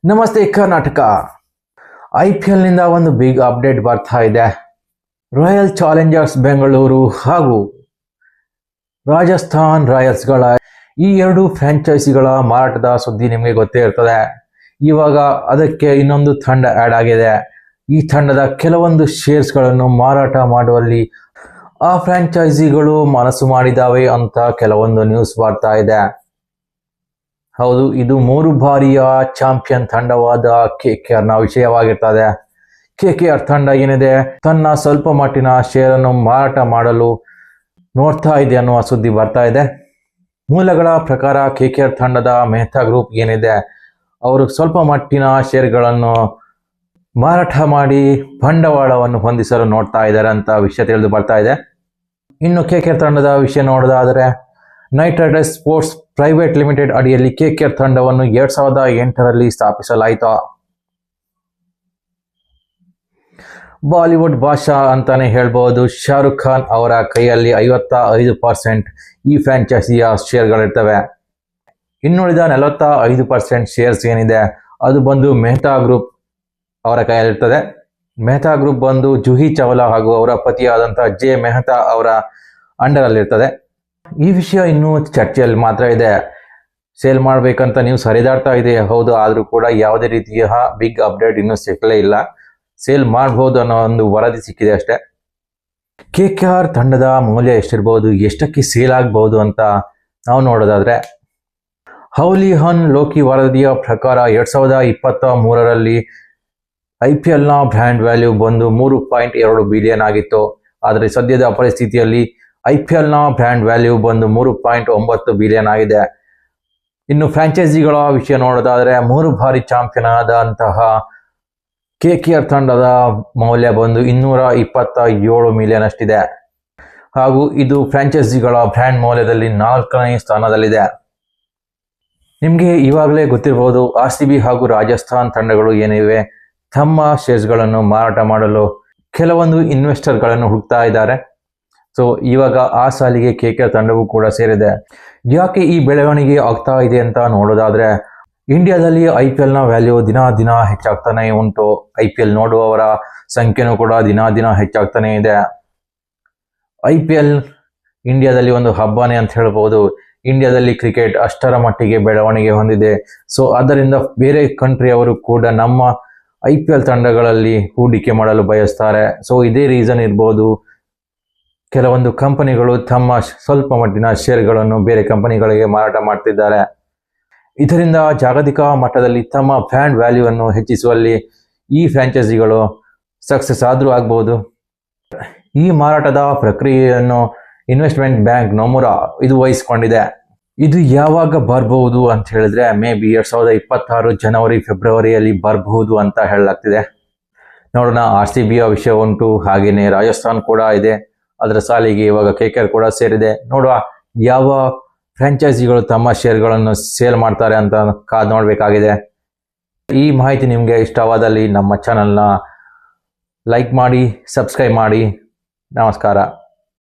ನಮಸ್ತೆ ಕರ್ನಾಟಕ. IPL ನಿಂದ ಒಂದು ಬಿಗ್ ಅಪ್ಡೇಟ್ ಬರ್ತಾ ಇದೆ. ರಾಯಲ್ ಚಾಲೆಂಜರ್ಸ್ ಬೆಂಗಳೂರು ಹಾಗೂ ರಾಜಸ್ಥಾನ್ ರಾಯಲ್ಸ್ಗಳ ಈ ಎರಡು ಫ್ರಾಂಚೈಸಿಗಳ ಮಾರಾಟದ ಸುದ್ದಿ ನಿಮಗೆ ಗೊತ್ತೇ ಇರ್ತದೆ. ಇವಾಗ ಅದಕ್ಕೆ ಇನ್ನೊಂದು ತಂಡ ಆ್ಯಡ್ ಆಗಿದೆ. ಈ ತಂಡದ ಕೆಲವೊಂದು ಶೇರ್ಸ್ಗಳನ್ನು ಮಾರಾಟ ಮಾಡುವಲ್ಲಿ ಆ ಫ್ರಾಂಚೈಸಿಗಳು ಮನಸ್ಸು ಮಾಡಿದಾವೆ ಅಂತ ಕೆಲವೊಂದು ನ್ಯೂಸ್ ಬರ್ತಾ ಇದೆ. ಹೌದು, ಇದು 3 ಬಾರಿಯ ಚಾಂಪಿಯನ್ ತಂಡವಾದ KKRನ ವಿಷಯವಾಗಿರ್ತದೆ. KKR ತಂಡ ಏನಿದೆ ತನ್ನ ಸ್ವಲ್ಪ ಮಟ್ಟಿನ ಶೇರನ್ನು ಮಾರಾಟ ಮಾಡಲು ನೋಡ್ತಾ ಇದೆ ಅನ್ನುವ ಸುದ್ದಿ ಬರ್ತಾ ಇದೆ. ಮೂಲಗಳ ಪ್ರಕಾರ KKR ತಂಡದ ಮೆಹ್ತಾ ಗ್ರೂಪ್ ಏನಿದೆ ಅವರು ಸ್ವಲ್ಪ ಮಟ್ಟಿನ ಶೇರ್ಗಳನ್ನು ಮಾರಾಟ ಮಾಡಿ ಬಂಡವಾಳವನ್ನು ಹೊಂದಿಸಲು ನೋಡ್ತಾ ಇದ್ದಾರೆ ಅಂತ ವಿಷಯ ತಿಳಿದು ಬರ್ತಾ ಇದೆ. ಇನ್ನು KKR ತಂಡದ ವಿಷಯ ನೋಡೋದಾದರೆ night Riders sports private limited ಅಡಿಯಲ್ಲಿ KKR ತಂಡವನ್ನು 2008ರಲ್ಲಿ ಸ್ಥಾಪಿಸಲಾಯಿತು. ಬಾಲಿವುಡ್ ಬಾಷಾ ಅಂತಾನೆ ಹೇಳ್ಬಹುದು. ಶಾರುಖ್ ಖಾನ್ ಅವರ ಕೈಯಲ್ಲಿ 55% ಈ ಫ್ರಾಂಚೈಸಿಯ ಶೇರ್ಗಳಿರ್ತವೆ. ಇನ್ನುಳಿದ 45% ಶೇರ್ಸ್ ಏನಿದೆ ಅದು ಬಂದು ಮೆಹ್ತಾ ಗ್ರೂಪ್ ಅವರ ಕೈಯಲ್ಲಿರ್ತದೆ. ಮೆಹ್ತಾ ಗ್ರೂಪ್ ಬಂದು ಜೂಹಿ ಚಾವ್ಲಾ ಹಾಗೂ ಅವರ ಪತಿಯಾದಂತಹ ಜೆ ಮೆಹ್ತಾ ಅವರ ಅಂಡರಲ್ಲಿರ್ತದೆ. ಈ ವಿಷಯ ಇನ್ನೂ ಚರ್ಚೆಯಲ್ಲಿ ಮಾತ್ರ ಇದೆ. ಸೇಲ್ ಮಾಡಬೇಕಂತ ನ್ಯೂಸ್ ಹರಿದಾಡ್ತಾ ಇದೆ, ಹೌದು. ಆದರೂ ಕೂಡ ಯಾವುದೇ ರೀತಿಯ ಬಿಗ್ ಅಪ್ಡೇಟ್ ಇನ್ನೂ ಸಿಕ್ಕಲೇ ಇಲ್ಲ. ಸೇಲ್ ಮಾಡಬಹುದು ಅನ್ನೋ ಒಂದು ವರದಿ ಸಿಕ್ಕಿದೆ ಅಷ್ಟೇ. KKR ತಂಡದ ಮೌಲ್ಯ ಎಷ್ಟಿರ್ಬೋದು, ಎಷ್ಟಕ್ಕೆ ಸೇಲ್ ಆಗಬಹುದು ಅಂತ ನಾವು ನೋಡೋದಾದ್ರೆ ಹೌಲಿಹನ್ ಲೋಕಿ ವರದಿಯ ಪ್ರಕಾರ 2023ರಲ್ಲಿ IPLನ ಬ್ರ್ಯಾಂಡ್ ವ್ಯಾಲ್ಯೂ ಬಂದು 3.2 ಬಿಲಿಯನ್ ಆಗಿತ್ತು. ಆದರೆ ಸದ್ಯದ ಪರಿಸ್ಥಿತಿಯಲ್ಲಿ IPLನ ಬ್ರ್ಯಾಂಡ್ ವ್ಯಾಲ್ಯೂ ಬಂದು 3.9 ಬಿಲಿಯನ್ ಆಗಿದೆ. ಇನ್ನು ಫ್ರಾಂಚೈಸಿಗಳ ವಿಷಯ ನೋಡೋದಾದರೆ 3 ಬಾರಿ ಚಾಂಪಿಯನ್ ಆದಂತಹ KKR ತಂಡದ ಮೌಲ್ಯ ಬಂದು 227 ಮಿಲಿಯನ್ ಅಷ್ಟಿದೆ. ಹಾಗೂ ಇದು ಫ್ರಾಂಚೈಸಿಗಳ ಬ್ರ್ಯಾಂಡ್ ಮೌಲ್ಯದಲ್ಲಿ 4ನೇ ಸ್ಥಾನದಲ್ಲಿದೆ. ನಿಮಗೆ ಇವಾಗಲೇ ಗೊತ್ತಿರಬಹುದು, RCB ಹಾಗೂ ರಾಜಸ್ಥಾನ್ ತಂಡಗಳು ಏನಿವೆ ತಮ್ಮ ಶೇರ್ಸ್ಗಳನ್ನು ಮಾರಾಟ ಮಾಡಲು ಕೆಲವೊಂದು ಇನ್ವೆಸ್ಟರ್ಗಳನ್ನು ಹುಡುಕ್ತಾ ಇದ್ದಾರೆ. ಸೊ ಇವಾಗ ಆ ಸಾಲಿಗೆ KKR ತಂಡವೂ ಕೂಡ ಸೇರಿದೆ. ಯಾಕೆ ಈ ಬೆಳವಣಿಗೆ ಆಗ್ತಾ ಇದೆ ಅಂತ ನೋಡೋದಾದ್ರೆ ಇಂಡಿಯಾದಲ್ಲಿ IPLನ ವ್ಯಾಲ್ಯೂ ದಿನ ಹೆಚ್ಚಾಗ್ತಾನೆ ಉಂಟು. IPL ನೋಡುವವರ ಸಂಖ್ಯೆನೂ ಕೂಡ ದಿನ ಹೆಚ್ಚಾಗ್ತಾನೆ ಇದೆ. IPL ಇಂಡಿಯಾದಲ್ಲಿ ಒಂದು ಹಬ್ಬನೇ ಅಂತ ಹೇಳ್ಬೋದು. ಇಂಡಿಯಾದಲ್ಲಿ ಕ್ರಿಕೆಟ್ ಅಷ್ಟರ ಮಟ್ಟಿಗೆ ಬೆಳವಣಿಗೆ ಹೊಂದಿದೆ. ಸೊ ಅದರಿಂದ ಬೇರೆ ಕಂಟ್ರಿಯವರು ಕೂಡ ನಮ್ಮ IPL ತಂಡಗಳಲ್ಲಿ ಹೂಡಿಕೆ ಮಾಡಲು ಬಯಸ್ತಾರೆ. ಸೊ ಇದೇ ರೀಸನ್ ಇರ್ಬೋದು, ಕೆಲವೊಂದು ಕಂಪನಿಗಳು ತಮ್ಮ ಸ್ವಲ್ಪ ಮಟ್ಟಿನ ಶೇರ್ಗಳನ್ನು ಬೇರೆ ಕಂಪನಿಗಳಿಗೆ ಮಾರಾಟ ಮಾಡ್ತಿದ್ದಾರೆ. ಇದರಿಂದ ಜಾಗತಿಕ ಮಟ್ಟದಲ್ಲಿ ತಮ್ಮ ಬ್ರ್ಯಾಂಡ್ ವ್ಯಾಲ್ಯೂವನ್ನು ಹೆಚ್ಚಿಸುವಲ್ಲಿ ಈ ಫ್ರಾಂಚೈಸಿಗಳು ಸಕ್ಸಸ್ ಆದರೂ ಆಗ್ಬೋದು. ಈ ಮಾರಾಟದ ಪ್ರಕ್ರಿಯೆಯನ್ನು ಇನ್ವೆಸ್ಟ್ಮೆಂಟ್ ಬ್ಯಾಂಕ್ ನೊಮುರಾ ಇದು ವಹಿಸಿಕೊಂಡಿದೆ. ಇದು ಯಾವಾಗ ಬರಬಹುದು ಅಂತ ಹೇಳಿದ್ರೆ ಮೇ ಬಿ 2026 ಜನವರಿ ಫೆಬ್ರವರಿಯಲ್ಲಿ ಬರಬಹುದು ಅಂತ ಹೇಳಲಾಗ್ತಿದೆ. ನೋಡೋಣ. RCBಯ ವಿಷಯ ಉಂಟು, ಹಾಗೆಯೇ ರಾಜಸ್ಥಾನ್ ಕೂಡ ಇದೆ. ಅದರ ಸಾಲಿಗೆ ಇವಾಗ KKR ಕೂಡ ಸೇರಿದೆ. ನೋಡುವ ಯಾವ ಫ್ರಾಂಚೈಸಿಗಳು ತಮ್ಮ ಶೇರ್ಗಳನ್ನು ಸೇಲ್ ಮಾಡ್ತಾರೆ ಅಂತ ಕಾದು ನೋಡಬೇಕಾಗಿದೆ. ಈ ಮಾಹಿತಿ ನಿಮಗೆ ಇಷ್ಟವಾದಲ್ಲಿ ನಮ್ಮ ಚಾನಲ್ನ ಲೈಕ್ ಮಾಡಿ, ಸಬ್ಸ್ಕ್ರೈಬ್ ಮಾಡಿ. ನಮಸ್ಕಾರ.